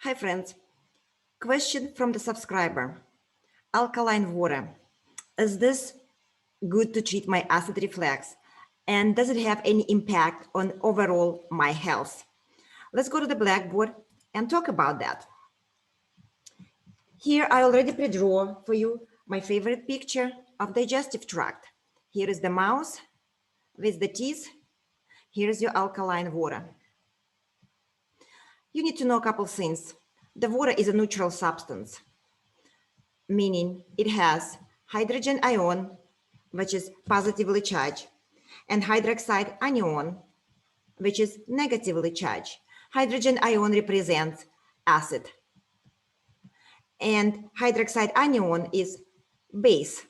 Hi friends, question from the subscriber. Alkaline water, is this good to treat my acid reflux? And does it have any impact on overall my health? Let's go to the blackboard and talk about that. Here I already pre-draw for you my favorite picture of digestive tract. Here is the mouse with the teeth. Here is your alkaline water. You need to know a couple things. The water is a neutral substance, meaning it has hydrogen ion, which is positively charged, and hydroxide anion, which is negatively charged. Hydrogen ion represents acid, and hydroxide anion is base.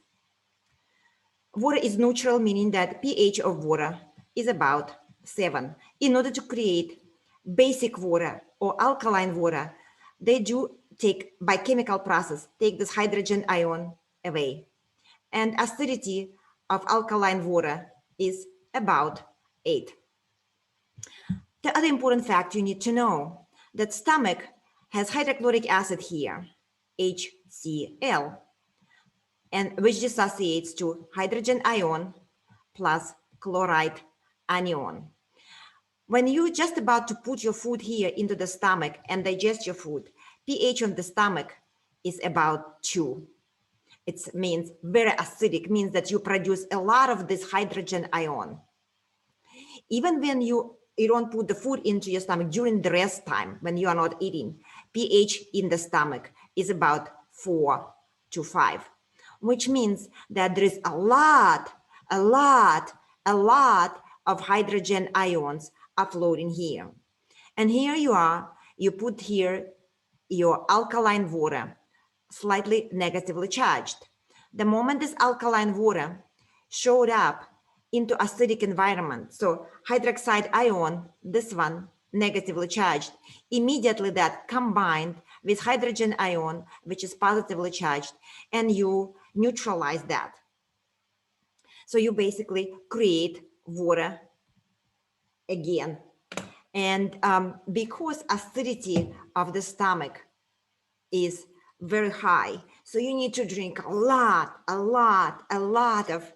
Water is neutral, meaning that pH of water is about 7. In order to create basic water or alkaline water, they do take, by chemical process, take this hydrogen ion away. And acidity of alkaline water is about 8. The other important fact you need to know, that stomach has hydrochloric acid here, HCl, and which dissociates to hydrogen ion plus chloride anion. When you're just about to put your food here into the stomach and digest your food, pH of the stomach is about 2. It means very acidic, means that you produce a lot of this hydrogen ion. Even when you don't put the food into your stomach during the rest time, when you are not eating, pH in the stomach is about 4 to 5, which means that there is a lot of hydrogen ions are floating here. And here you are, you put here your alkaline water, slightly negatively charged. The moment this alkaline water showed up into acidic environment, so hydroxide ion, this one, negatively charged, immediately that combined with hydrogen ion, which is positively charged, and you neutralize that. So you basically create water again. And because acidity of the stomach is very high, so you need to drink a lot of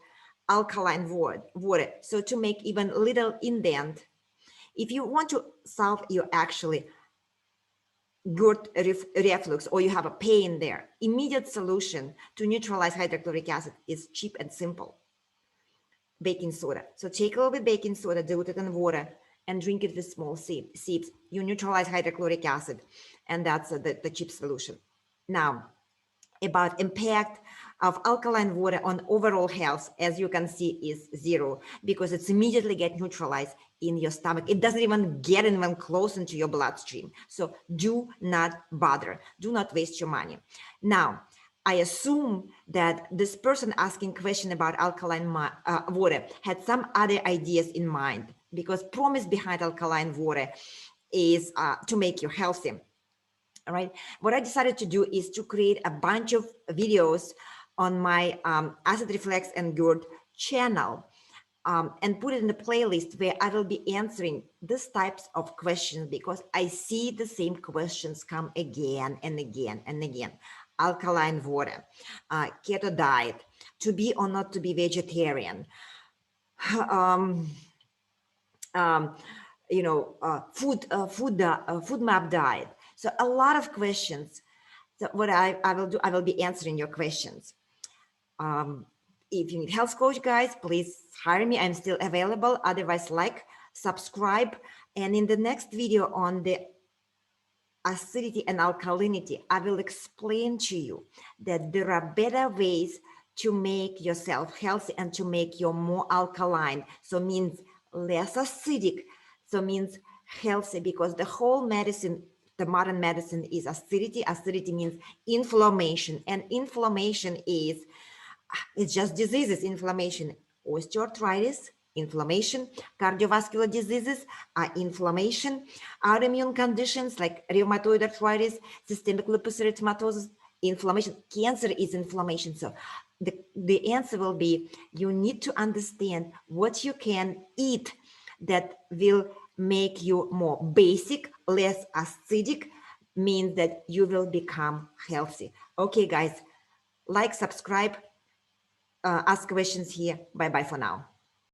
alkaline water. So to make even little indent, if you want to solve your actually GERD reflux, or you have a pain there, immediate solution to neutralize hydrochloric acid is cheap and simple. Baking soda. So take a little bit baking soda, dilute it in water, and drink it with small sips. You neutralize hydrochloric acid, and that's the cheap solution. Now, about impact of alkaline water on overall health, as you can see, is 0, because it's immediately get neutralized in your stomach. It doesn't even get even close into your bloodstream. So do not bother. Do not waste your money. Now, I assume that this person asking question about alkaline water had some other ideas in mind, because promise behind alkaline water is to make you healthy. All right. What I decided to do is to create a bunch of videos on my acid reflux and GERD channel and put it in the playlist where I will be answering these types of questions, because I see the same questions come again and again and again. Alkaline water, keto diet, to be or not to be vegetarian, food map diet. So a lot of questions. So what I will do, I will be answering your questions. If you need health coach, guys, please hire me. I'm still available. Otherwise, like, subscribe. And in the next video on the acidity and alkalinity, I will explain to you that there are better ways to make yourself healthy and to make you more alkaline. So means less acidic. So means healthy, because the whole medicine, the modern medicine, is acidity. Acidity means inflammation, and inflammation is, it's just diseases. Inflammation, osteoarthritis, inflammation, cardiovascular diseases are inflammation, autoimmune conditions like rheumatoid arthritis, systemic lupus erythematosus, inflammation, cancer is inflammation. So the answer will be, you need to understand what you can eat that will make you more basic, less acidic, means that you will become healthy. Okay, guys, like, subscribe, ask questions here. Bye bye for now.